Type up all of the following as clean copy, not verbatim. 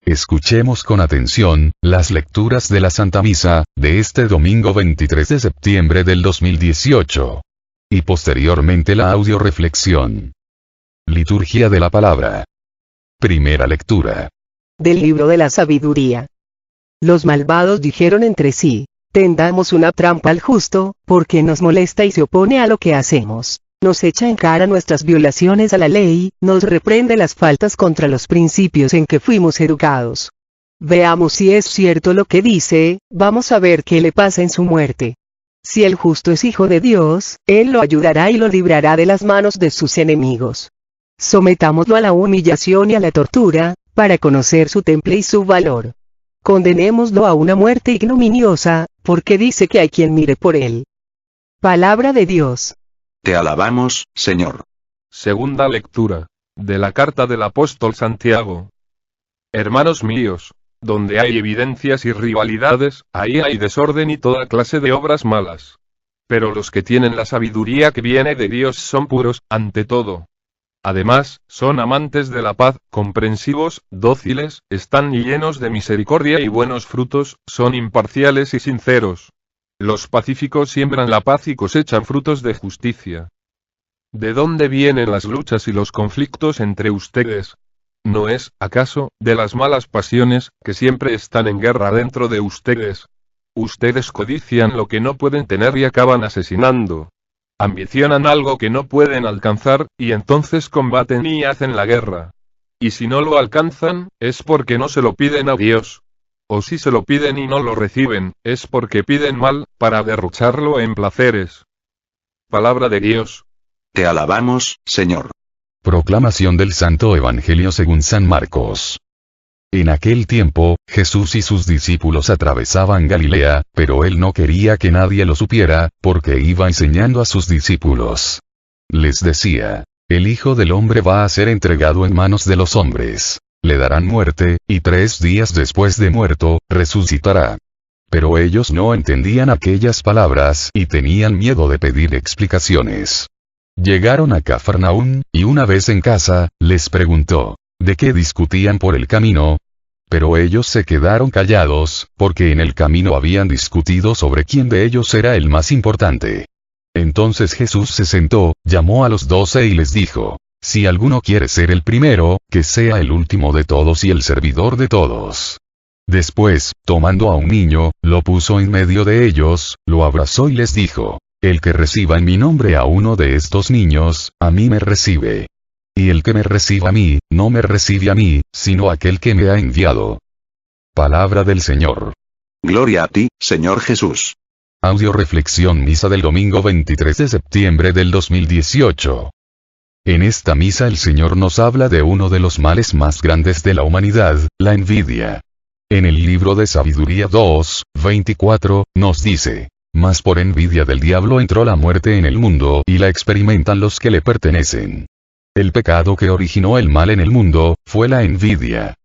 Escuchemos con atención, las lecturas de la Santa Misa, de este domingo 23 de septiembre del 2018. Y posteriormente la audioreflexión. Liturgia de la Palabra. Primera lectura. Del libro de la sabiduría. Los malvados dijeron entre sí, tendamos una trampa al justo, porque nos molesta y se opone a lo que hacemos. Nos echa en cara nuestras violaciones a la ley, nos reprende las faltas contra los principios en que fuimos educados. Veamos si es cierto lo que dice, vamos a ver qué le pasa en su muerte. Si el justo es hijo de Dios, Él lo ayudará y lo librará de las manos de sus enemigos. Sometámoslo a la humillación y a la tortura, para conocer su temple y su valor. Condenémoslo a una muerte ignominiosa, porque dice que hay quien mire por él. Palabra de Dios. Te alabamos, Señor. Segunda lectura, de la carta del apóstol Santiago. Hermanos míos, donde hay evidencias y rivalidades, ahí hay desorden y toda clase de obras malas. Pero los que tienen la sabiduría que viene de Dios son puros, ante todo. Además, son amantes de la paz, comprensivos, dóciles, están llenos de misericordia y buenos frutos, son imparciales y sinceros. Los pacíficos siembran la paz y cosechan frutos de justicia. ¿De dónde vienen las luchas y los conflictos entre ustedes? ¿No es, acaso, de las malas pasiones, que siempre están en guerra dentro de ustedes? Ustedes codician lo que no pueden tener y acaban asesinando. Ambicionan algo que no pueden alcanzar, y entonces combaten y hacen la guerra. Y si no lo alcanzan, es porque no se lo piden a Dios. O si se lo piden y no lo reciben, es porque piden mal, para derrocharlo en placeres. Palabra de Dios. Te alabamos, Señor. Proclamación del Santo Evangelio según San Marcos. En aquel tiempo, Jesús y sus discípulos atravesaban Galilea, pero él no quería que nadie lo supiera, porque iba enseñando a sus discípulos. Les decía, el Hijo del Hombre va a ser entregado en manos de los hombres. Le darán muerte, y 3 días después de muerto, resucitará. Pero ellos no entendían aquellas palabras y tenían miedo de pedir explicaciones. Llegaron a Cafarnaún, y una vez en casa, les preguntó, ¿de qué discutían por el camino? Pero ellos se quedaron callados, porque en el camino habían discutido sobre quién de ellos era el más importante. Entonces Jesús se sentó, llamó a los 12 y les dijo, si alguno quiere ser el primero, que sea el último de todos y el servidor de todos. Después, tomando a un niño, lo puso en medio de ellos, lo abrazó y les dijo, el que reciba en mi nombre a uno de estos niños, a mí me recibe. Y el que me reciba a mí, no me recibe a mí, sino aquel que me ha enviado. Palabra del Señor. Gloria a ti, Señor Jesús. Audioreflexión Misa del domingo 23 de septiembre del 2018. En esta misa el Señor nos habla de uno de los males más grandes de la humanidad, la envidia. En el libro de Sabiduría 2:24, nos dice, mas por envidia del diablo entró la muerte en el mundo y la experimentan los que le pertenecen. El pecado que originó el mal en el mundo, fue la envidia.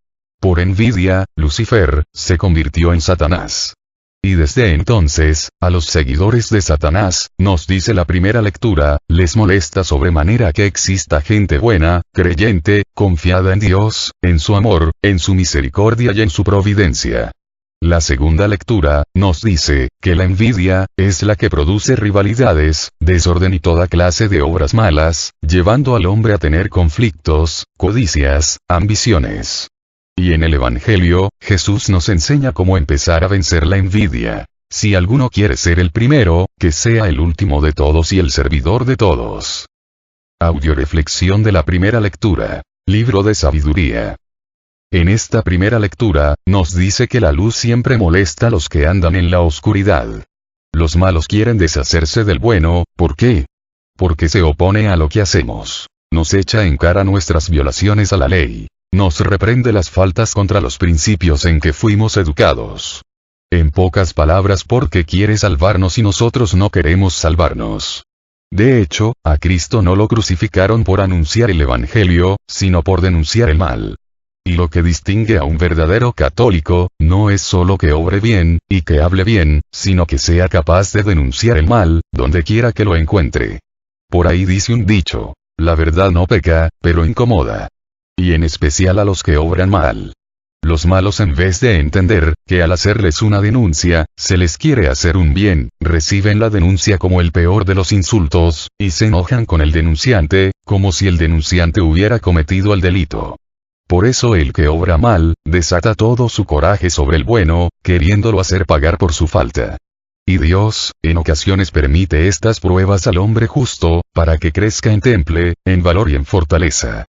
Por envidia, Lucifer, se convirtió en Satanás. Y desde entonces, a los seguidores de Satanás, nos dice la primera lectura, les molesta sobremanera que exista gente buena, creyente, confiada en Dios, en su amor, en su misericordia y en su providencia. La segunda lectura, nos dice, que la envidia, es la que produce rivalidades, desorden y toda clase de obras malas, llevando al hombre a tener conflictos, codicias, ambiciones. Y en el Evangelio, Jesús nos enseña cómo empezar a vencer la envidia. Si alguno quiere ser el primero, que sea el último de todos y el servidor de todos. Audioreflexión de la primera lectura. Libro de Sabiduría. En esta primera lectura, nos dice que la luz siempre molesta a los que andan en la oscuridad. Los malos quieren deshacerse del bueno, ¿por qué? Porque se opone a lo que hacemos. Nos echa en cara nuestras violaciones a la ley. Nos reprende las faltas contra los principios en que fuimos educados. En pocas palabras, porque quiere salvarnos y nosotros no queremos salvarnos. De hecho, a Cristo no lo crucificaron por anunciar el Evangelio, sino por denunciar el mal. Y lo que distingue a un verdadero católico, no es solo que obre bien, y que hable bien, sino que sea capaz de denunciar el mal, donde quiera que lo encuentre. Por ahí dice un dicho, la verdad no peca, pero incomoda. Y en especial a los que obran mal. Los malos, en vez de entender que al hacerles una denuncia, se les quiere hacer un bien, reciben la denuncia como el peor de los insultos, y se enojan con el denunciante, como si el denunciante hubiera cometido el delito. Por eso el que obra mal, desata todo su coraje sobre el bueno, queriéndolo hacer pagar por su falta. Y Dios, en ocasiones permite estas pruebas al hombre justo, para que crezca en temple, en valor y en fortaleza.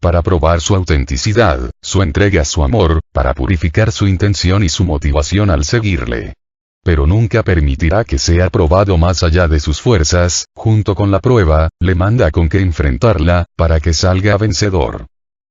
Para probar su autenticidad, su entrega, su amor, para purificar su intención y su motivación al seguirle. Pero nunca permitirá que sea probado más allá de sus fuerzas, junto con la prueba, le manda con qué enfrentarla, para que salga vencedor.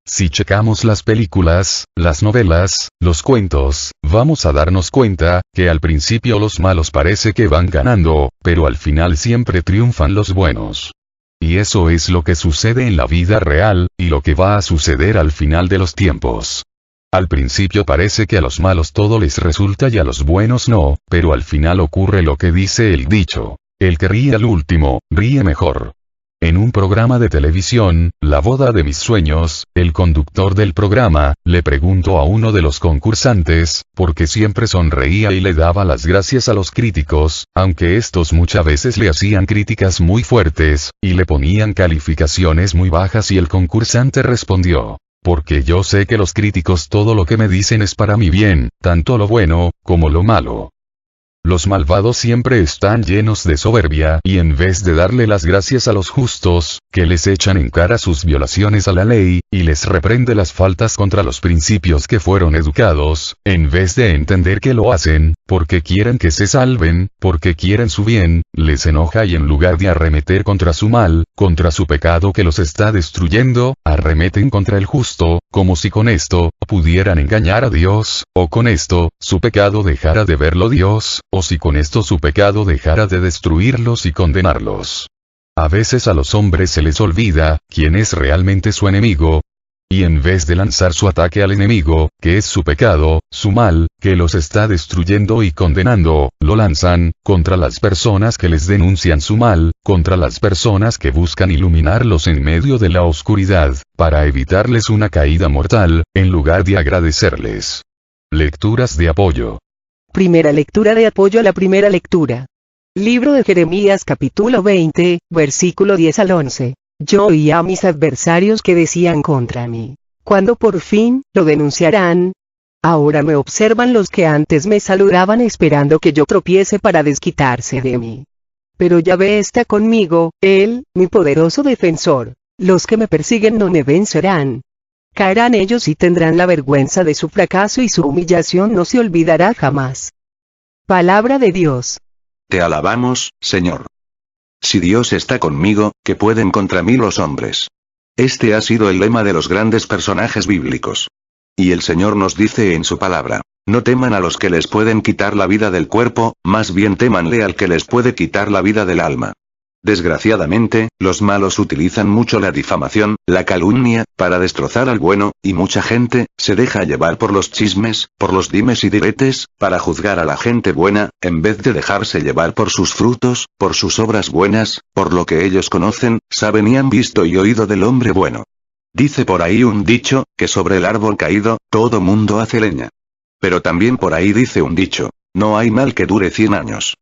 Si checamos las películas, las novelas, los cuentos, vamos a darnos cuenta, que al principio los malos parece que van ganando, pero al final siempre triunfan los buenos. Y eso es lo que sucede en la vida real, y lo que va a suceder al final de los tiempos. Al principio parece que a los malos todo les resulta y a los buenos no, pero al final ocurre lo que dice el dicho: el que ríe al último, ríe mejor. En un programa de televisión, La boda de mis sueños, el conductor del programa, le preguntó a uno de los concursantes, por qué siempre sonreía y le daba las gracias a los críticos, aunque estos muchas veces le hacían críticas muy fuertes, y le ponían calificaciones muy bajas, y el concursante respondió: porque yo sé que los críticos todo lo que me dicen es para mi bien, tanto lo bueno, como lo malo. Los malvados siempre están llenos de soberbia, y en vez de darle las gracias a los justos, que les echan en cara sus violaciones a la ley, y les reprende las faltas contra los principios que fueron educados, en vez de entender que lo hacen, porque quieren que se salven, porque quieren su bien, les enoja, y en lugar de arremeter contra su mal, contra su pecado que los está destruyendo, arremeten contra el justo, como si con esto, pudieran engañar a Dios, o con esto, su pecado dejara de verlo Dios, o si con esto su pecado dejara de destruirlos y condenarlos. A veces a los hombres se les olvida quién es realmente su enemigo, y en vez de lanzar su ataque al enemigo, que es su pecado, su mal, que los está destruyendo y condenando, lo lanzan contra las personas que les denuncian su mal, contra las personas que buscan iluminarlos en medio de la oscuridad, para evitarles una caída mortal, en lugar de agradecerles. Lecturas de apoyo. Primera lectura de apoyo a la primera lectura. Libro de Jeremías capítulo 20, versículo 10 al 11. Yo oí a mis adversarios que decían contra mí: ¿cuándo por fin lo denunciarán? Ahora me observan los que antes me saludaban esperando que yo tropiece para desquitarse de mí. Pero Yahvé está conmigo, Él, mi poderoso defensor. Los que me persiguen no me vencerán. Caerán ellos y tendrán la vergüenza de su fracaso, y su humillación no se olvidará jamás. Palabra de Dios. Te alabamos, Señor. Si Dios está conmigo, ¿qué pueden contra mí los hombres? Este ha sido el lema de los grandes personajes bíblicos. Y el Señor nos dice en su palabra: no teman a los que les pueden quitar la vida del cuerpo, más bien témanle al que les puede quitar la vida del alma. Desgraciadamente, los malos utilizan mucho la difamación, la calumnia, para destrozar al bueno, y mucha gente se deja llevar por los chismes, por los dimes y diretes, para juzgar a la gente buena, en vez de dejarse llevar por sus frutos, por sus obras buenas, por lo que ellos conocen, saben y han visto y oído del hombre bueno. Dice por ahí un dicho, que sobre el árbol caído, todo mundo hace leña. Pero también por ahí dice un dicho: no hay mal que dure 100 años.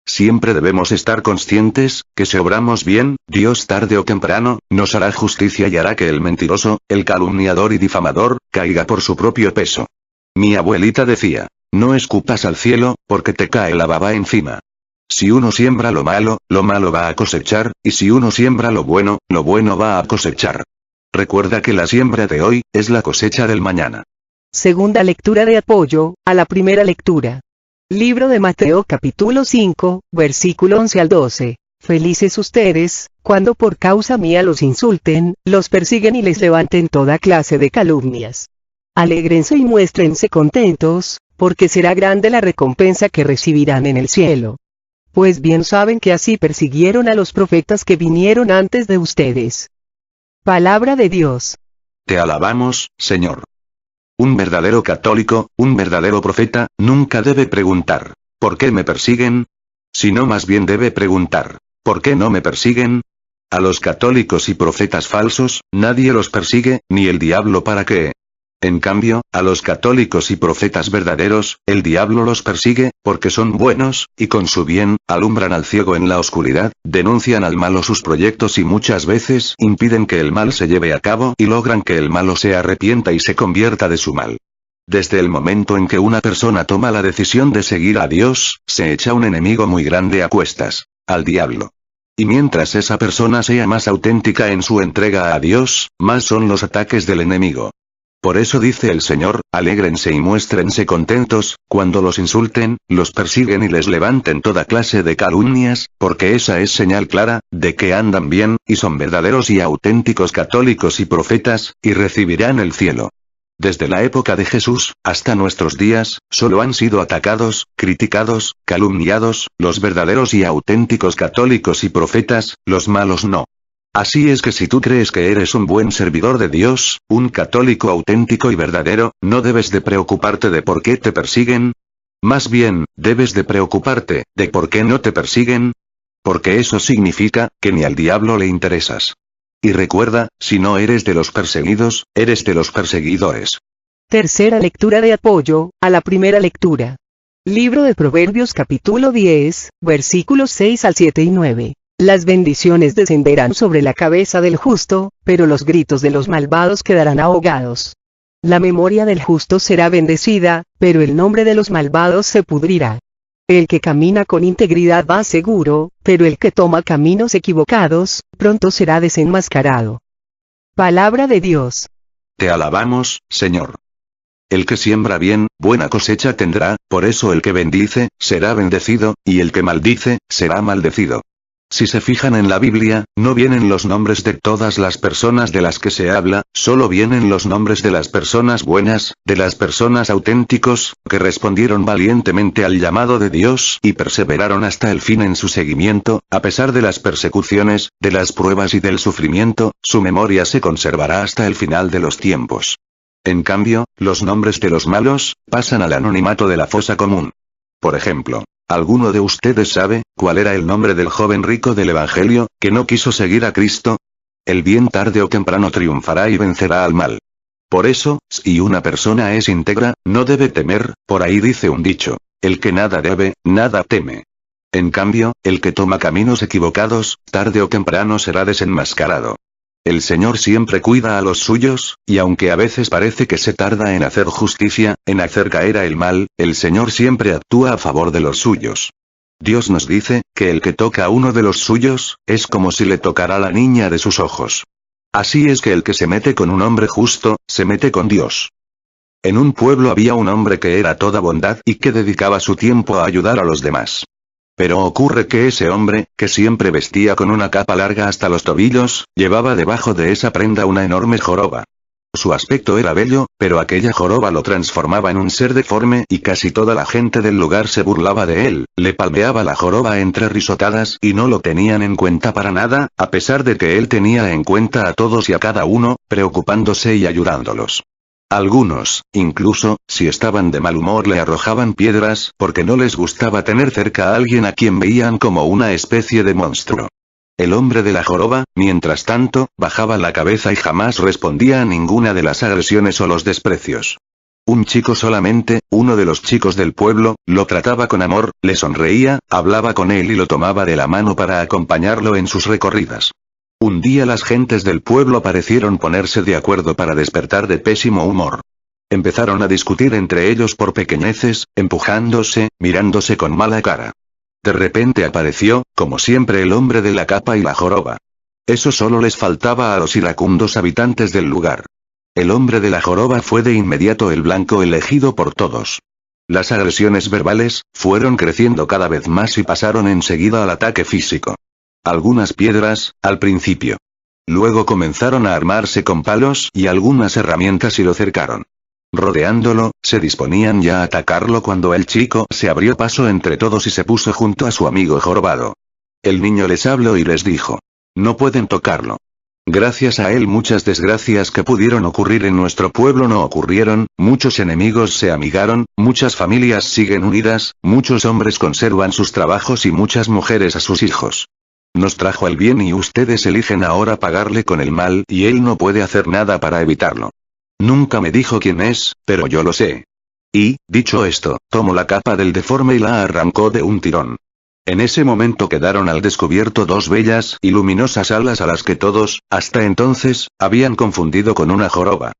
Siempre debemos estar conscientes, que si obramos bien, Dios tarde o temprano, nos hará justicia y hará que el mentiroso, el calumniador y difamador, caiga por su propio peso. Mi abuelita decía: no escupas al cielo, porque te cae la baba encima. Si uno siembra lo malo va a cosechar, y si uno siembra lo bueno va a cosechar. Recuerda que la siembra de hoy, es la cosecha del mañana. Segunda lectura de apoyo a la primera lectura. Libro de Mateo capítulo 5, versículo 11 al 12. Felices ustedes, cuando por causa mía los insulten, los persiguen y les levanten toda clase de calumnias. Alégrense y muéstrense contentos, porque será grande la recompensa que recibirán en el cielo. Pues bien saben que así persiguieron a los profetas que vinieron antes de ustedes. Palabra de Dios. Te alabamos, Señor. Un verdadero católico, un verdadero profeta, nunca debe preguntar: ¿por qué me persiguen? Sino más bien debe preguntar: ¿por qué no me persiguen? A los católicos y profetas falsos, nadie los persigue, ni el diablo, ¿para qué? En cambio, a los católicos y profetas verdaderos, el diablo los persigue, porque son buenos, y con su bien, alumbran al ciego en la oscuridad, denuncian al malo sus proyectos y muchas veces impiden que el mal se lleve a cabo y logran que el malo se arrepienta y se convierta de su mal. Desde el momento en que una persona toma la decisión de seguir a Dios, se echa un enemigo muy grande a cuestas, al diablo. Y mientras esa persona sea más auténtica en su entrega a Dios, más son los ataques del enemigo. Por eso dice el Señor, alégrense y muéstrense contentos, cuando los insulten, los persiguen y les levanten toda clase de calumnias, porque esa es señal clara, de que andan bien, y son verdaderos y auténticos católicos y profetas, y recibirán el cielo. Desde la época de Jesús, hasta nuestros días, solo han sido atacados, criticados, calumniados, los verdaderos y auténticos católicos y profetas, los malos no. Así es que si tú crees que eres un buen servidor de Dios, un católico auténtico y verdadero, no debes de preocuparte de por qué te persiguen. Más bien, debes de preocuparte, de por qué no te persiguen. Porque eso significa, que ni al diablo le interesas. Y recuerda, si no eres de los perseguidos, eres de los perseguidores. Tercera lectura de apoyo, a la primera lectura. Libro de Proverbios capítulo 10, versículos 6 al 7 y 9. Las bendiciones descenderán sobre la cabeza del justo, pero los gritos de los malvados quedarán ahogados. La memoria del justo será bendecida, pero el nombre de los malvados se pudrirá. El que camina con integridad va seguro, pero el que toma caminos equivocados, pronto será desenmascarado. Palabra de Dios. Te alabamos, Señor. El que siembra bien, buena cosecha tendrá, por eso el que bendice, será bendecido, y el que maldice, será maldecido. Si se fijan en la Biblia, no vienen los nombres de todas las personas de las que se habla, solo vienen los nombres de las personas buenas, de las personas auténticos, que respondieron valientemente al llamado de Dios y perseveraron hasta el fin en su seguimiento, a pesar de las persecuciones, de las pruebas y del sufrimiento, su memoria se conservará hasta el final de los tiempos. En cambio, los nombres de los malos, pasan al anonimato de la fosa común. Por ejemplo, ¿alguno de ustedes sabe cuál era el nombre del joven rico del Evangelio, que no quiso seguir a Cristo? El bien tarde o temprano triunfará y vencerá al mal. Por eso, si una persona es íntegra, no debe temer, por ahí dice un dicho, el que nada debe, nada teme. En cambio, el que toma caminos equivocados, tarde o temprano será desenmascarado. El Señor siempre cuida a los suyos, y aunque a veces parece que se tarda en hacer justicia, en hacer caer a el mal, el Señor siempre actúa a favor de los suyos. Dios nos dice, que el que toca a uno de los suyos, es como si le tocara la niña de sus ojos. Así es que el que se mete con un hombre justo, se mete con Dios. En un pueblo había un hombre que era toda bondad y que dedicaba su tiempo a ayudar a los demás. Pero ocurre que ese hombre, que siempre vestía con una capa larga hasta los tobillos, llevaba debajo de esa prenda una enorme joroba. Su aspecto era bello, pero aquella joroba lo transformaba en un ser deforme y casi toda la gente del lugar se burlaba de él, le palmeaba la joroba entre risotadas y no lo tenían en cuenta para nada, a pesar de que él tenía en cuenta a todos y a cada uno, preocupándose y ayudándolos. Algunos, incluso, si estaban de mal humor le arrojaban piedras porque no les gustaba tener cerca a alguien a quien veían como una especie de monstruo. El hombre de la joroba, mientras tanto, bajaba la cabeza y jamás respondía a ninguna de las agresiones o los desprecios. Un chico solamente, uno de los chicos del pueblo, lo trataba con amor, le sonreía, hablaba con él y lo tomaba de la mano para acompañarlo en sus recorridas. Un día las gentes del pueblo parecieron ponerse de acuerdo para despertar de pésimo humor. Empezaron a discutir entre ellos por pequeñeces, empujándose, mirándose con mala cara. De repente apareció, como siempre, el hombre de la capa y la joroba. Eso solo les faltaba a los iracundos habitantes del lugar. El hombre de la joroba fue de inmediato el blanco elegido por todos. Las agresiones verbales fueron creciendo cada vez más y pasaron enseguida al ataque físico. Algunas piedras, al principio. Luego comenzaron a armarse con palos y algunas herramientas y lo cercaron. Rodeándolo, se disponían ya a atacarlo cuando el chico se abrió paso entre todos y se puso junto a su amigo jorobado. El niño les habló y les dijo: no pueden tocarlo. Gracias a él muchas desgracias que pudieron ocurrir en nuestro pueblo no ocurrieron, muchos enemigos se amigaron, muchas familias siguen unidas, muchos hombres conservan sus trabajos y muchas mujeres a sus hijos. Nos trajo el bien y ustedes eligen ahora pagarle con el mal y él no puede hacer nada para evitarlo. Nunca me dijo quién es, pero yo lo sé. Y, dicho esto, tomó la capa del deforme y la arrancó de un tirón. En ese momento quedaron al descubierto dos bellas y luminosas alas a las que todos, hasta entonces, habían confundido con una joroba.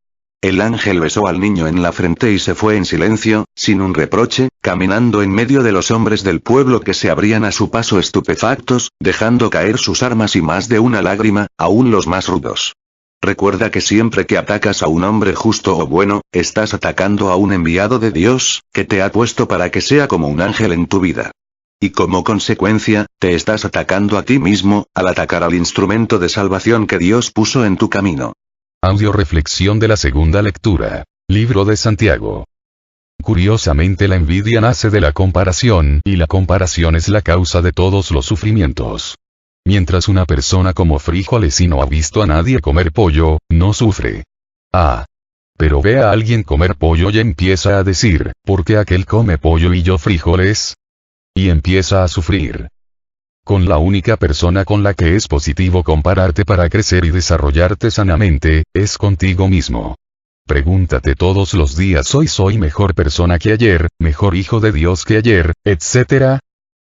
El ángel besó al niño en la frente y se fue en silencio, sin un reproche, caminando en medio de los hombres del pueblo que se abrían a su paso estupefactos, dejando caer sus armas y más de una lágrima, aún los más rudos. Recuerda que siempre que atacas a un hombre justo o bueno, estás atacando a un enviado de Dios, que te ha puesto para que sea como un ángel en tu vida. Y como consecuencia, te estás atacando a ti mismo, al atacar al instrumento de salvación que Dios puso en tu camino. Audio reflexión de la segunda lectura. Libro de Santiago. Curiosamente la envidia nace de la comparación, y la comparación es la causa de todos los sufrimientos. Mientras una persona como frijoles y no ha visto a nadie comer pollo, no sufre. Pero ve a alguien comer pollo y empieza a decir, ¿por qué aquel come pollo y yo frijoles? Y empieza a sufrir. Con la única persona con la que es positivo compararte para crecer y desarrollarte sanamente, es contigo mismo. Pregúntate todos los días: ¿hoy soy mejor persona que ayer, mejor hijo de Dios que ayer, etcétera?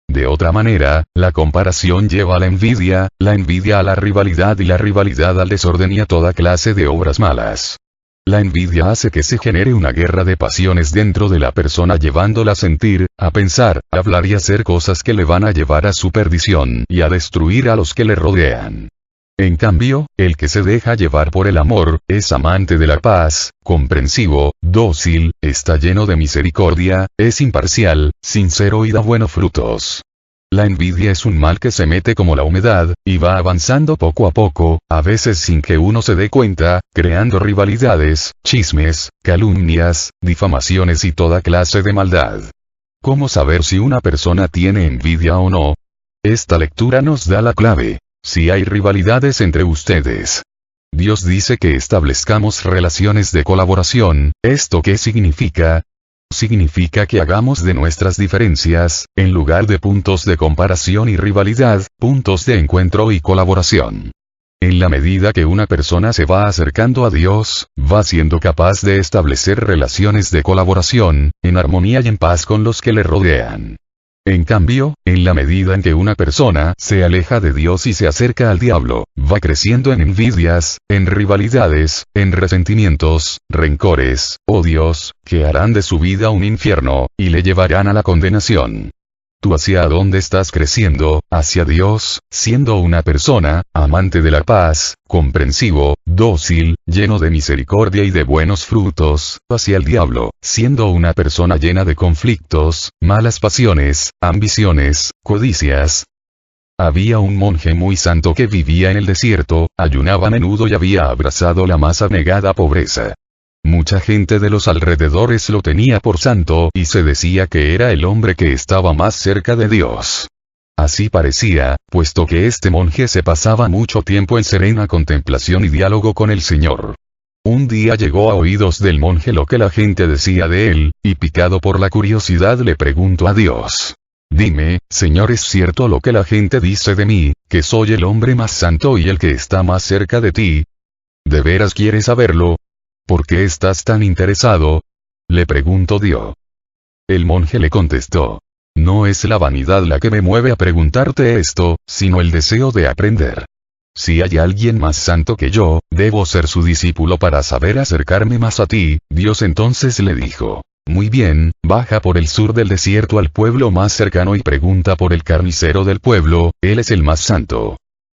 De otra manera, la comparación lleva a la envidia a la rivalidad y la rivalidad al desorden y a toda clase de obras malas. La envidia hace que se genere una guerra de pasiones dentro de la persona, llevándola a sentir, a pensar, a hablar y a hacer cosas que le van a llevar a su perdición y a destruir a los que le rodean. En cambio, el que se deja llevar por el amor, es amante de la paz, comprensivo, dócil, está lleno de misericordia, es imparcial, sincero y da buenos frutos. La envidia es un mal que se mete como la humedad, y va avanzando poco a poco, a veces sin que uno se dé cuenta, creando rivalidades, chismes, calumnias, difamaciones y toda clase de maldad. ¿Cómo saber si una persona tiene envidia o no? Esta lectura nos da la clave. Si hay rivalidades entre ustedes, Dios dice que establezcamos relaciones de colaboración. ¿Esto qué significa? Significa que hagamos de nuestras diferencias, en lugar de puntos de comparación y rivalidad, puntos de encuentro y colaboración. En la medida que una persona se va acercando a Dios, va siendo capaz de establecer relaciones de colaboración, en armonía y en paz con los que le rodean. En cambio, en la medida en que una persona se aleja de Dios y se acerca al diablo, va creciendo en envidias, en rivalidades, en resentimientos, rencores, odios, que harán de su vida un infierno, y le llevarán a la condenación. ¿Tú hacia dónde estás creciendo? Hacia Dios, siendo una persona, amante de la paz, comprensivo, dócil, lleno de misericordia y de buenos frutos, hacia el diablo, siendo una persona llena de conflictos, malas pasiones, ambiciones, codicias. Había un monje muy santo que vivía en el desierto, ayunaba a menudo y había abrazado la más abnegada pobreza. Mucha gente de los alrededores lo tenía por santo y se decía que era el hombre que estaba más cerca de Dios. Así parecía, puesto que este monje se pasaba mucho tiempo en serena contemplación y diálogo con el Señor. Un día llegó a oídos del monje lo que la gente decía de él, y picado por la curiosidad le preguntó a Dios: Dime, Señor, ¿es cierto lo que la gente dice de mí, que soy el hombre más santo y el que está más cerca de ti? ¿De veras quieres saberlo? ¿Por qué estás tan interesado? Le preguntó Dios. El monje le contestó: No es la vanidad la que me mueve a preguntarte esto, sino el deseo de aprender. Si hay alguien más santo que yo, debo ser su discípulo para saber acercarme más a ti. Dios entonces le dijo: Muy bien, baja por el sur del desierto al pueblo más cercano y pregunta por el carnicero del pueblo, él es el más santo.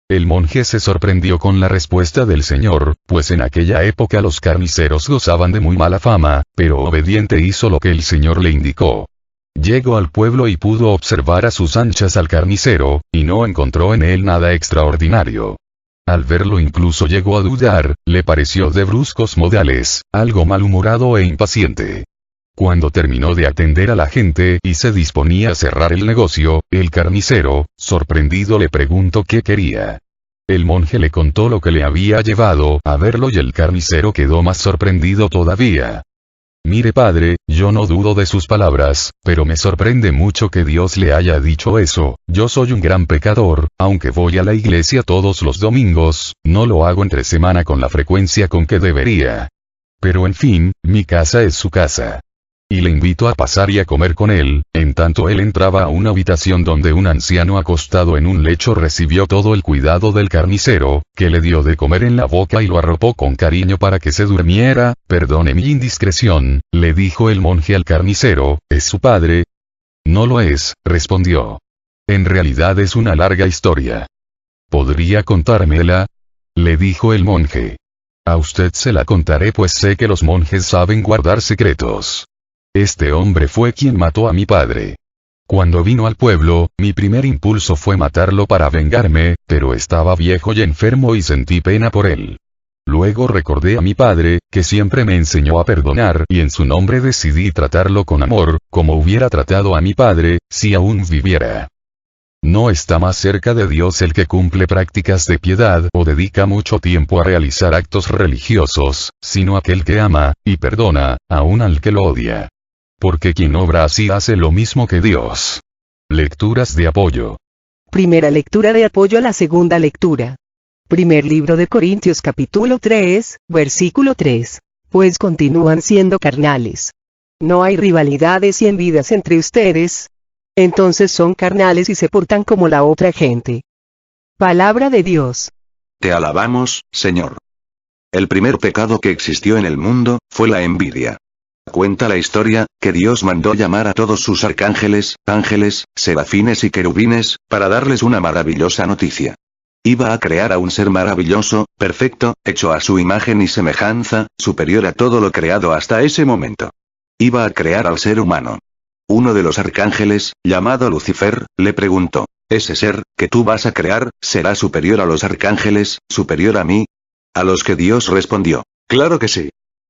El monje se sorprendió con la respuesta del Señor, pues en aquella época los carniceros gozaban de muy mala fama, pero obediente hizo lo que el Señor le indicó. Llegó al pueblo y pudo observar a sus anchas al carnicero, y no encontró en él nada extraordinario. Al verlo incluso llegó a dudar, le pareció de bruscos modales, algo malhumorado e impaciente. Cuando terminó de atender a la gente y se disponía a cerrar el negocio, el carnicero, sorprendido, le preguntó qué quería. El monje le contó lo que le había llevado a verlo y el carnicero quedó más sorprendido todavía. Mire, padre, yo no dudo de sus palabras, pero me sorprende mucho que Dios le haya dicho eso. Yo soy un gran pecador, aunque voy a la iglesia todos los domingos, no lo hago entre semana con la frecuencia con que debería. Pero en fin, mi casa es su casa. Y le invito a pasar y a comer con él. En tanto él entraba a una habitación donde un anciano acostado en un lecho recibió todo el cuidado del carnicero, que le dio de comer en la boca y lo arropó con cariño para que se durmiera. Perdone mi indiscreción, le dijo el monje al carnicero, ¿es su padre? No lo es, respondió. En realidad es una larga historia. ¿Podría contármela? Le dijo el monje. A usted se la contaré pues sé que los monjes saben guardar secretos. Este hombre fue quien mató a mi padre. Cuando vino al pueblo, mi primer impulso fue matarlo para vengarme, pero estaba viejo y enfermo y sentí pena por él. Luego recordé a mi padre, que siempre me enseñó a perdonar y en su nombre decidí tratarlo con amor, como hubiera tratado a mi padre, si aún viviera. No está más cerca de Dios el que cumple prácticas de piedad o dedica mucho tiempo a realizar actos religiosos, sino aquel que ama, y perdona, aun al que lo odia. Porque quien obra así hace lo mismo que Dios. Lecturas de apoyo. Primera lectura de apoyo a la segunda lectura. Primer libro de Corintios capítulo 3, versículo 3. Pues continúan siendo carnales. No hay rivalidades y envidias entre ustedes. Entonces son carnales y se portan como la otra gente. Palabra de Dios. Te alabamos, Señor. El primer pecado que existió en el mundo, fue la envidia. Cuenta la historia, que Dios mandó llamar a todos sus arcángeles, ángeles, serafines y querubines, para darles una maravillosa noticia. Iba a crear a un ser maravilloso, perfecto, hecho a su imagen y semejanza, superior a todo lo creado hasta ese momento. Iba a crear al ser humano. Uno de los arcángeles, llamado Lucifer, le preguntó, ¿ese ser, que tú vas a crear, será superior a los arcángeles, superior a mí? A los que Dios respondió, claro que sí.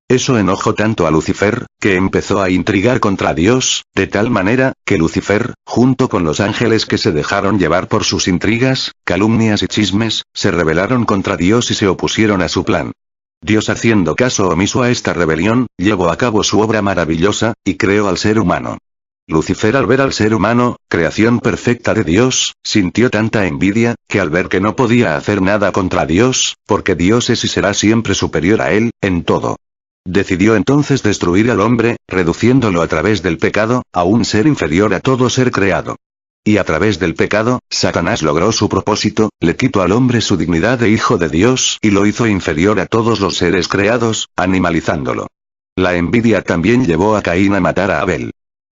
Eso enojó tanto a Lucifer, que empezó a intrigar contra Dios, de tal manera, que Lucifer, junto con los ángeles que se dejaron llevar por sus intrigas, calumnias y chismes, se rebelaron contra Dios y se opusieron a su plan. Dios, haciendo caso omiso a esta rebelión, llevó a cabo su obra maravillosa, y creó al ser humano. Lucifer, al ver al ser humano, creación perfecta de Dios, sintió tanta envidia, que al ver que no podía hacer nada contra Dios, porque Dios es y será siempre superior a él, en todo. Decidió entonces destruir al hombre, reduciéndolo a través del pecado, a un ser inferior a todo ser creado. Y a través del pecado, Satanás logró su propósito, le quitó al hombre su dignidad de hijo de Dios y lo hizo inferior a todos los seres creados, animalizándolo. La envidia también llevó a Caín a matar a Abel.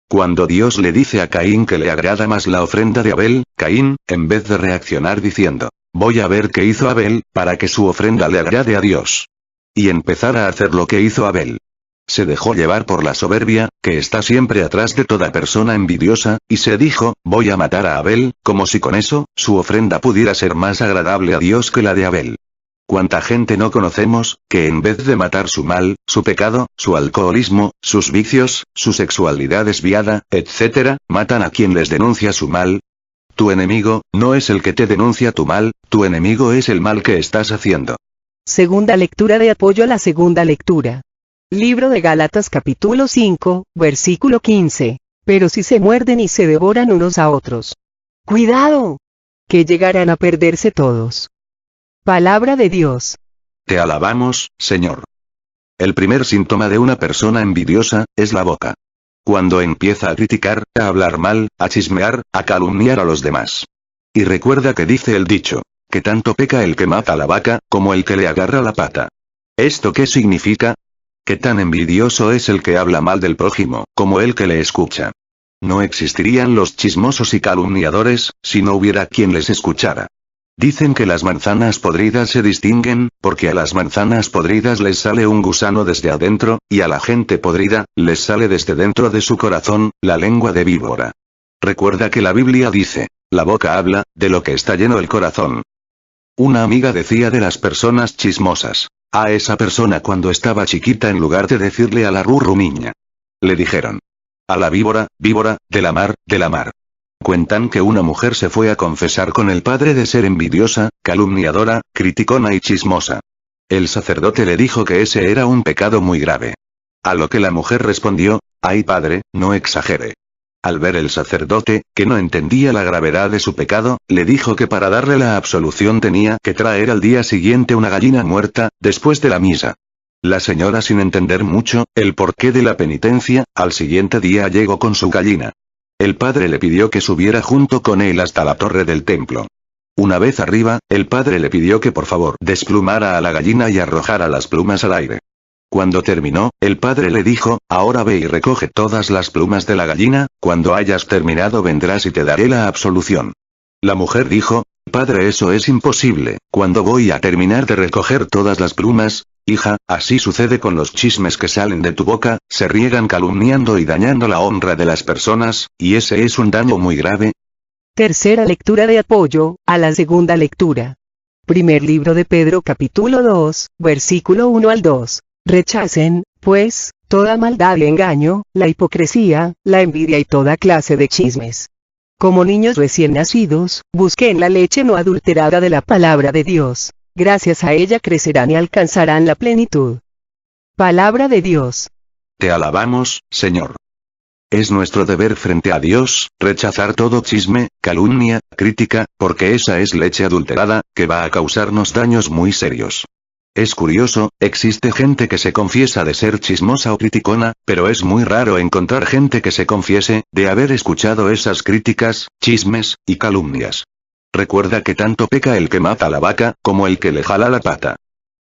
Cuando Dios le dice a Caín que le agrada más la ofrenda de Abel, Caín, en vez de reaccionar diciendo, voy a ver qué hizo Abel, para que su ofrenda le agrade a Dios. Y empezar a hacer lo que hizo Abel. Se dejó llevar por la soberbia, que está siempre atrás de toda persona envidiosa, y se dijo, voy a matar a Abel, como si con eso, su ofrenda pudiera ser más agradable a Dios que la de Abel. ¿Cuánta gente no conocemos, que en vez de matar su mal, su pecado, su alcoholismo, sus vicios, su sexualidad desviada, etc., matan a quien les denuncia su mal? Tu enemigo, no es el que te denuncia tu mal, tu enemigo es el mal que estás haciendo. Segunda lectura de apoyo a la segunda lectura. Libro de Gálatas capítulo 5, versículo 15. Pero si se muerden y se devoran unos a otros. ¡Cuidado! Que llegarán a perderse todos. Palabra de Dios. Te alabamos, Señor. El primer síntoma de una persona envidiosa, es la boca. Cuando empieza a criticar, a hablar mal, a chismear, a calumniar a los demás. Y recuerda que dice el dicho, que tanto peca el que mata la vaca, como el que le agarra la pata. ¿Esto qué significa? Que tan envidioso es el que habla mal del prójimo, como el que le escucha. No existirían los chismosos y calumniadores, si no hubiera quien les escuchara. Dicen que las manzanas podridas se distinguen, porque a las manzanas podridas les sale un gusano desde adentro, y a la gente podrida, les sale desde dentro de su corazón, la lengua de víbora. Recuerda que la Biblia dice, la boca habla, de lo que está lleno el corazón. Una amiga decía de las personas chismosas. A esa persona cuando estaba chiquita en lugar de decirle a la rurrumiña. Le dijeron. A la víbora, víbora, de la mar, de la mar. Cuentan que una mujer se fue a confesar con el padre de ser envidiosa, calumniadora, criticona y chismosa. El sacerdote le dijo que ese era un pecado muy grave. A lo que la mujer respondió, ay padre, no exagere. Al ver el sacerdote, que no entendía la gravedad de su pecado, le dijo que para darle la absolución tenía que traer al día siguiente una gallina muerta, después de la misa. La señora, sin entender mucho el porqué de la penitencia, al siguiente día llegó con su gallina. El padre le pidió que subiera junto con él hasta la torre del templo. Una vez arriba, el padre le pidió que por favor desplumara a la gallina y arrojara las plumas al aire. Cuando terminó, el padre le dijo, ahora ve y recoge todas las plumas de la gallina, cuando hayas terminado vendrás y te daré la absolución. La mujer dijo, padre, eso es imposible, ¿cuándo voy a terminar de recoger todas las plumas? Hija, así sucede con los chismes que salen de tu boca, se riegan calumniando y dañando la honra de las personas, y ese es un daño muy grave. Tercera lectura de apoyo a la segunda lectura. Primer libro de Pedro capítulo 2, versículo 1 al 2. Rechacen, pues, toda maldad y engaño, la hipocresía, la envidia y toda clase de chismes. Como niños recién nacidos, busquen la leche no adulterada de la palabra de Dios. Gracias a ella crecerán y alcanzarán la plenitud. Palabra de Dios. Te alabamos, Señor. Es nuestro deber frente a Dios, rechazar todo chisme, calumnia, crítica, porque esa es leche adulterada, que va a causarnos daños muy serios. Es curioso, existe gente que se confiesa de ser chismosa o criticona, pero es muy raro encontrar gente que se confiese de haber escuchado esas críticas, chismes, y calumnias. Recuerda que tanto peca el que mata a la vaca, como el que le jala la pata.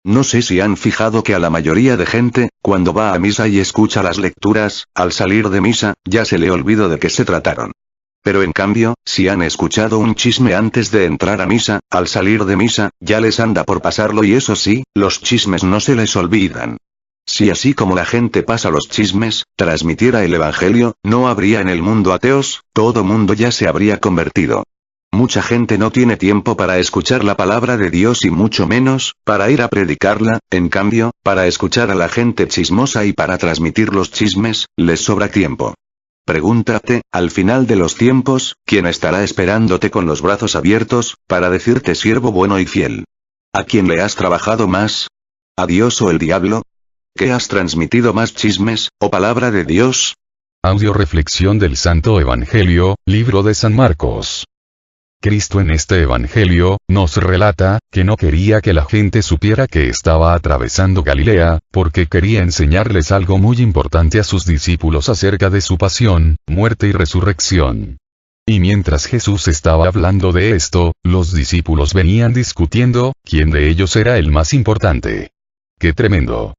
No sé si han fijado que a la mayoría de gente, cuando va a misa y escucha las lecturas, al salir de misa, ya se le olvidó de qué se trataron. Pero en cambio, si han escuchado un chisme antes de entrar a misa, al salir de misa, ya les anda por pasarlo, y eso sí, los chismes no se les olvidan. Si así como la gente pasa los chismes, transmitiera el evangelio, no habría en el mundo ateos, todo mundo ya se habría convertido. Mucha gente no tiene tiempo para escuchar la palabra de Dios y mucho menos, para ir a predicarla, en cambio, para escuchar a la gente chismosa y para transmitir los chismes, les sobra tiempo. Pregúntate, al final de los tiempos, ¿quién estará esperándote con los brazos abiertos, para decirte siervo bueno y fiel? ¿A quién le has trabajado más? ¿A Dios o el diablo? ¿Qué has transmitido más, chismes, o palabra de Dios? Audio reflexión del Santo Evangelio, libro de San Marcos. Cristo en este Evangelio, nos relata, que no quería que la gente supiera que estaba atravesando Galilea, porque quería enseñarles algo muy importante a sus discípulos acerca de su pasión, muerte y resurrección. Y mientras Jesús estaba hablando de esto, los discípulos venían discutiendo, quién de ellos era el más importante. ¡Qué tremendo!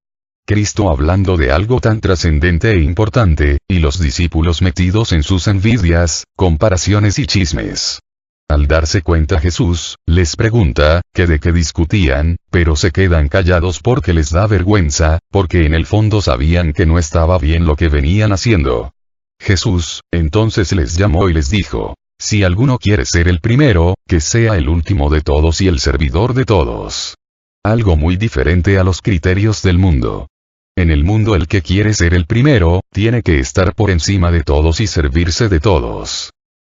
Cristo hablando de algo tan trascendente e importante, y los discípulos metidos en sus envidias, comparaciones y chismes. Al darse cuenta Jesús, les pregunta, que de qué discutían, pero se quedan callados porque les da vergüenza, porque en el fondo sabían que no estaba bien lo que venían haciendo. Jesús, entonces les llamó y les dijo, si alguno quiere ser el primero, que sea el último de todos y el servidor de todos. Algo muy diferente a los criterios del mundo. En el mundo el que quiere ser el primero, tiene que estar por encima de todos y servirse de todos.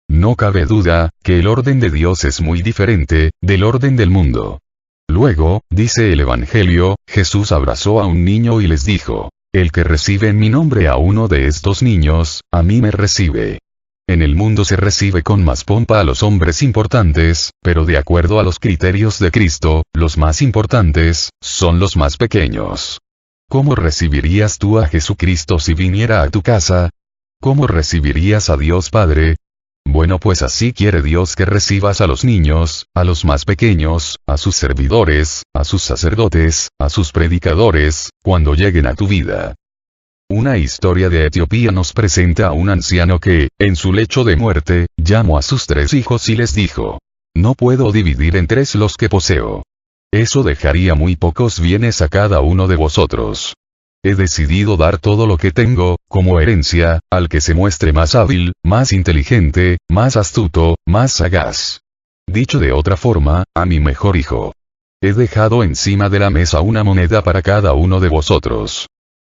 No cabe duda, que el orden de Dios es muy diferente, del orden del mundo. Luego, dice el Evangelio, Jesús abrazó a un niño y les dijo, el que recibe en mi nombre a uno de estos niños, a mí me recibe. En el mundo se recibe con más pompa a los hombres importantes, pero de acuerdo a los criterios de Cristo, los más importantes, son los más pequeños. ¿Cómo recibirías tú a Jesucristo si viniera a tu casa? ¿Cómo recibirías a Dios Padre? Bueno, pues así quiere Dios que recibas a los niños, a los más pequeños, a sus servidores, a sus sacerdotes, a sus predicadores, cuando lleguen a tu vida. Una historia de Etiopía nos presenta a un anciano que, en su lecho de muerte, llamó a sus 3 hijos y les dijo, no puedo dividir en 3 los que poseo. Eso dejaría muy pocos bienes a cada uno de vosotros. He decidido dar todo lo que tengo, como herencia, al que se muestre más hábil, más inteligente, más astuto, más sagaz. Dicho de otra forma, a mi mejor hijo. He dejado encima de la mesa una moneda para cada uno de vosotros.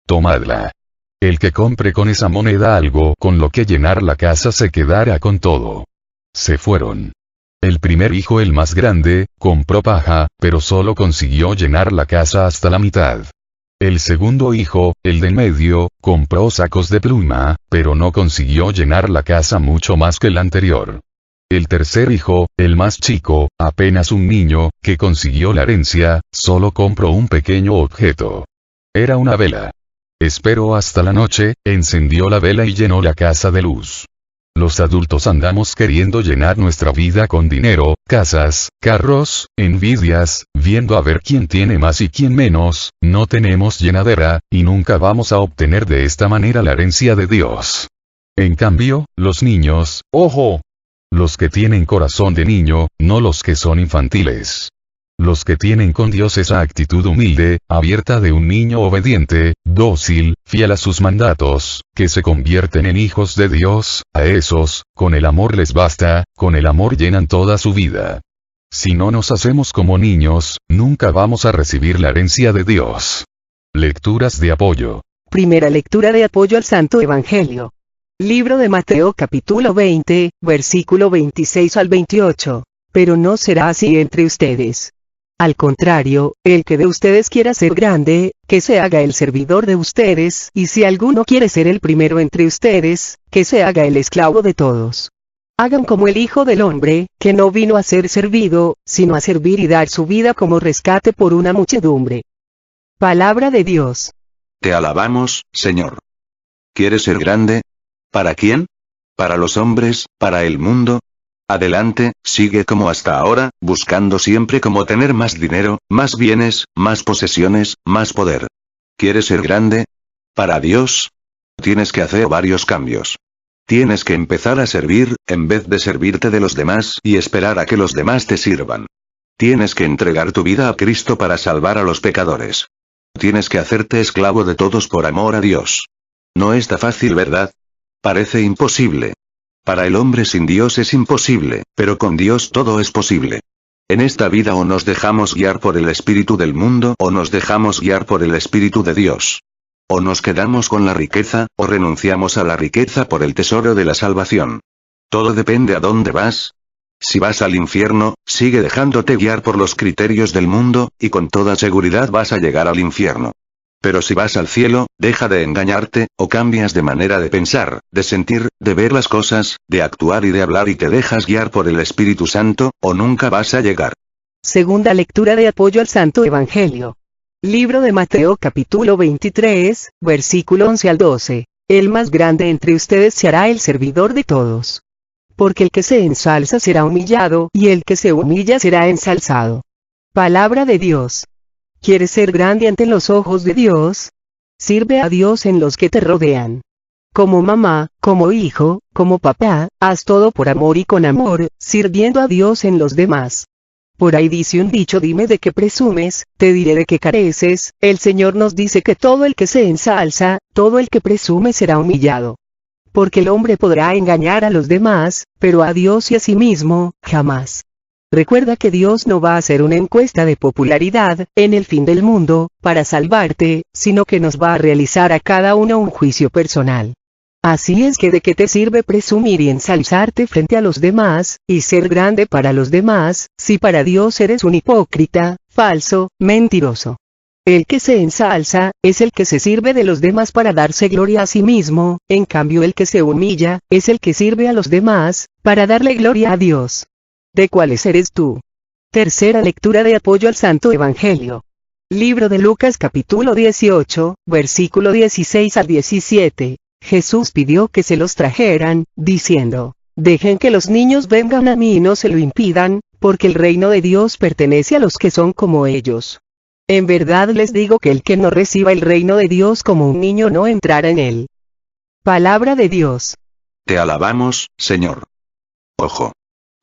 Tomadla. El que compre con esa moneda algo con lo que llenar la casa se quedará con todo. Se fueron. El primer hijo, el más grande, compró paja, pero solo consiguió llenar la casa hasta la mitad. El segundo hijo, el de en medio, compró sacos de pluma, pero no consiguió llenar la casa mucho más que el anterior. El tercer hijo, el más chico, apenas un niño, que consiguió la herencia, solo compró un pequeño objeto. Era una vela. Esperó hasta la noche, encendió la vela y llenó la casa de luz. Los adultos andamos queriendo llenar nuestra vida con dinero, casas, carros, envidias, viendo a ver quién tiene más y quién menos, no tenemos llenadera, y nunca vamos a obtener de esta manera la herencia de Dios. En cambio, los niños, ¡ojo! Los que tienen corazón de niño, no los que son infantiles. Los que tienen con Dios esa actitud humilde, abierta de un niño obediente, dócil, fiel a sus mandatos, que se convierten en hijos de Dios, a esos, con el amor les basta, con el amor llenan toda su vida. Si no nos hacemos como niños, nunca vamos a recibir la herencia de Dios. Lecturas de apoyo. Primera lectura de apoyo al Santo Evangelio. Libro de Mateo capítulo 20, versículo 26 al 28. Pero no será así entre ustedes. Al contrario, el que de ustedes quiera ser grande, que se haga el servidor de ustedes, y si alguno quiere ser el primero entre ustedes, que se haga el esclavo de todos. Hagan como el Hijo del Hombre, que no vino a ser servido, sino a servir y dar su vida como rescate por una muchedumbre. Palabra de Dios. Te alabamos, Señor. ¿Quieres ser grande? ¿Para quién? ¿Para los hombres, para el mundo? Adelante, sigue como hasta ahora, buscando siempre cómo tener más dinero, más bienes, más posesiones, más poder. ¿Quieres ser grande? Para Dios, tienes que hacer varios cambios. Tienes que empezar a servir, en vez de servirte de los demás y esperar a que los demás te sirvan. Tienes que entregar tu vida a Cristo para salvar a los pecadores. Tienes que hacerte esclavo de todos por amor a Dios. No está fácil, ¿verdad? Parece imposible. Para el hombre sin Dios es imposible, pero con Dios todo es posible. En esta vida o nos dejamos guiar por el espíritu del mundo o nos dejamos guiar por el espíritu de Dios. O nos quedamos con la riqueza, o renunciamos a la riqueza por el tesoro de la salvación. Todo depende a dónde vas. Si vas al infierno, sigue dejándote guiar por los criterios del mundo, y con toda seguridad vas a llegar al infierno. Pero si vas al cielo, deja de engañarte, o cambias de manera de pensar, de sentir, de ver las cosas, de actuar y de hablar y te dejas guiar por el Espíritu Santo, o nunca vas a llegar. Segunda lectura de apoyo al Santo Evangelio. Libro de Mateo capítulo 23, versículo 11 al 12. El más grande entre ustedes se hará el servidor de todos. Porque el que se ensalza será humillado, y el que se humilla será ensalzado. Palabra de Dios. ¿Quieres ser grande ante los ojos de Dios? Sirve a Dios en los que te rodean. Como mamá, como hijo, como papá, haz todo por amor y con amor, sirviendo a Dios en los demás. Por ahí dice un dicho: dime de qué presumes, te diré de qué careces. El Señor nos dice que todo el que se ensalza, todo el que presume será humillado. Porque el hombre podrá engañar a los demás, pero a Dios y a sí mismo, jamás. Recuerda que Dios no va a hacer una encuesta de popularidad, en el fin del mundo, para salvarte, sino que nos va a realizar a cada uno un juicio personal. Así es que ¿de qué te sirve presumir y ensalzarte frente a los demás, y ser grande para los demás, si para Dios eres un hipócrita, falso, mentiroso? El que se ensalza, es el que se sirve de los demás para darse gloria a sí mismo, en cambio el que se humilla, es el que sirve a los demás, para darle gloria a Dios. ¿De cuáles eres tú? Tercera lectura de apoyo al Santo Evangelio. Libro de Lucas capítulo 18, versículo 16 al 17. Jesús pidió que se los trajeran, diciendo: dejen que los niños vengan a mí y no se lo impidan, porque el reino de Dios pertenece a los que son como ellos. En verdad les digo que el que no reciba el reino de Dios como un niño no entrará en él. Palabra de Dios. Te alabamos, Señor. Ojo.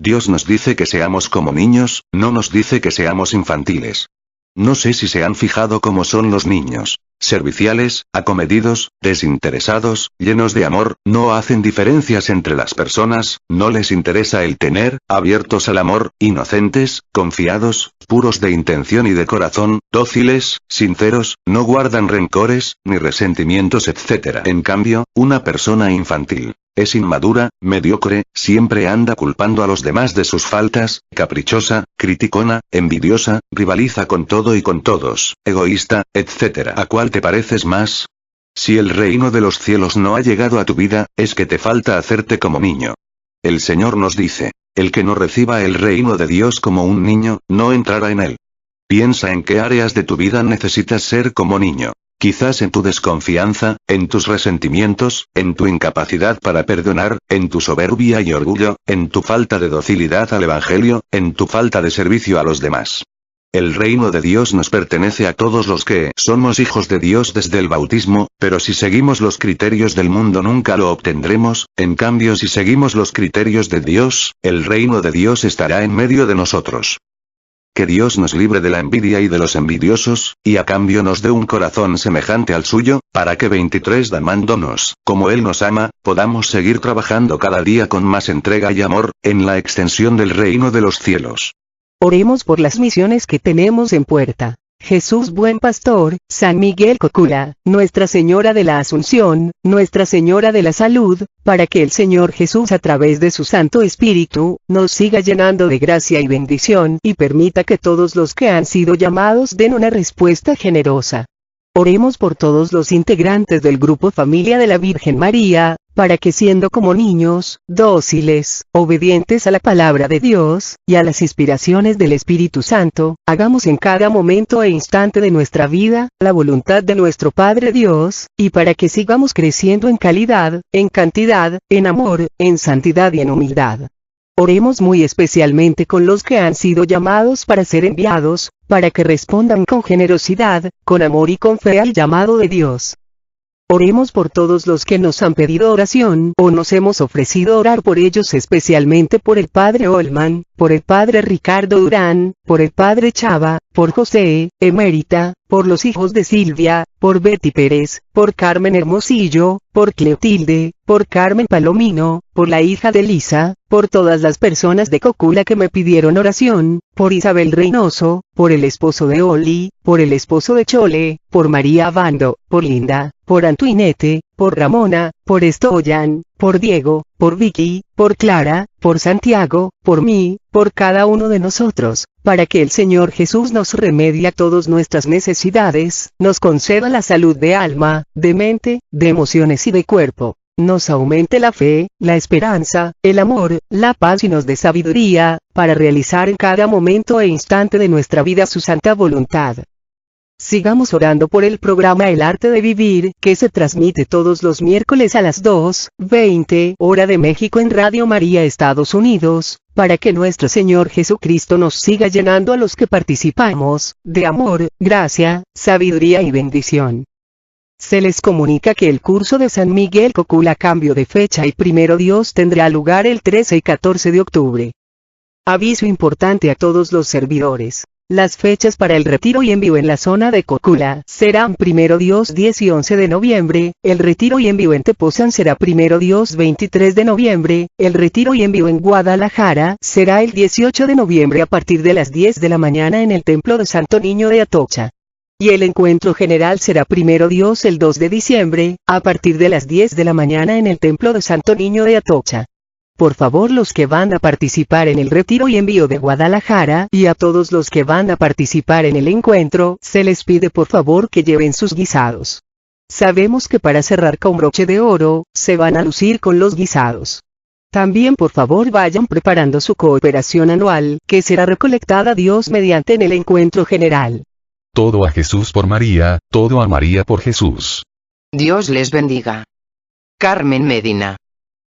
Dios nos dice que seamos como niños, no nos dice que seamos infantiles. No sé si se han fijado cómo son los niños. Serviciales, acomedidos, desinteresados, llenos de amor, no hacen diferencias entre las personas, no les interesa el tener, abiertos al amor, inocentes, confiados, puros de intención y de corazón, dóciles, sinceros, no guardan rencores, ni resentimientos, etc. En cambio, una persona infantil es inmadura, mediocre, siempre anda culpando a los demás de sus faltas, caprichosa, criticona, envidiosa, rivaliza con todo y con todos, egoísta, etc. ¿A cuál te pareces más? Si el reino de los cielos no ha llegado a tu vida, es que te falta hacerte como niño. El Señor nos dice: el que no reciba el reino de Dios como un niño, no entrará en él. Piensa en qué áreas de tu vida necesitas ser como niño. Quizás en tu desconfianza, en tus resentimientos, en tu incapacidad para perdonar, en tu soberbia y orgullo, en tu falta de docilidad al Evangelio, en tu falta de servicio a los demás. El reino de Dios nos pertenece a todos los que somos hijos de Dios desde el bautismo, pero si seguimos los criterios del mundo nunca lo obtendremos, en cambio si seguimos los criterios de Dios, el reino de Dios estará en medio de nosotros. Que Dios nos libre de la envidia y de los envidiosos, y a cambio nos dé un corazón semejante al suyo, para que 23 amándonos, como Él nos ama, podamos seguir trabajando cada día con más entrega y amor, en la extensión del reino de los cielos. Oremos por las misiones que tenemos en puerta. Jesús Buen Pastor, San Miguel Cocula, Nuestra Señora de la Asunción, Nuestra Señora de la Salud, para que el Señor Jesús a través de su Santo Espíritu, nos siga llenando de gracia y bendición, y permita que todos los que han sido llamados den una respuesta generosa. Oremos por todos los integrantes del grupo Familia de la Virgen María, para que siendo como niños, dóciles, obedientes a la palabra de Dios, y a las inspiraciones del Espíritu Santo, hagamos en cada momento e instante de nuestra vida, la voluntad de nuestro Padre Dios, y para que sigamos creciendo en calidad, en cantidad, en amor, en santidad y en humildad. Oremos muy especialmente con los que han sido llamados para ser enviados, para que respondan con generosidad, con amor y con fe al llamado de Dios. Oremos por todos los que nos han pedido oración o nos hemos ofrecido orar por ellos, especialmente por el Padre Olman, por el Padre Ricardo Durán, por el Padre Chava, por José, Emérita, por los hijos de Silvia, por Betty Pérez, por Carmen Hermosillo, por Cleotilde, por Carmen Palomino, por la hija de Lisa, por todas las personas de Cocula que me pidieron oración, por Isabel Reynoso, por el esposo de Oli, por el esposo de Chole, por María Abando, por Linda, por Antoinette, por Ramona, por Estoyan, por Diego, por Vicky, por Clara, por Santiago, por mí, por cada uno de nosotros, para que el Señor Jesús nos remedie todas nuestras necesidades, nos conceda la salud de alma, de mente, de emociones y de cuerpo, nos aumente la fe, la esperanza, el amor, la paz y nos dé sabiduría, para realizar en cada momento e instante de nuestra vida su santa voluntad. Sigamos orando por el programa El Arte de Vivir, que se transmite todos los miércoles a las 2:20 hora de México en Radio María Estados Unidos, para que nuestro Señor Jesucristo nos siga llenando a los que participamos, de amor, gracia, sabiduría y bendición. Se les comunica que el curso de San Miguel Cocula cambio de fecha y primero Dios tendrá lugar el 13 y 14 de octubre. Aviso importante a todos los servidores. Las fechas para el retiro y envío en la zona de Cocula serán primero Dios 10 y 11 de noviembre, el retiro y envío en Tepoztlán será primero Dios 23 de noviembre, el retiro y envío en Guadalajara será el 18 de noviembre a partir de las 10 de la mañana en el Templo de Santo Niño de Atocha. Y el encuentro general será primero Dios el 2 de diciembre, a partir de las 10 de la mañana en el Templo de Santo Niño de Atocha. Por favor, los que van a participar en el retiro y envío de Guadalajara y a todos los que van a participar en el encuentro, se les pide por favor que lleven sus guisados. Sabemos que para cerrar con broche de oro, se van a lucir con los guisados. También por favor vayan preparando su cooperación anual, que será recolectada Dios mediante en el encuentro general. Todo a Jesús por María, todo a María por Jesús. Dios les bendiga. Carmen Medina.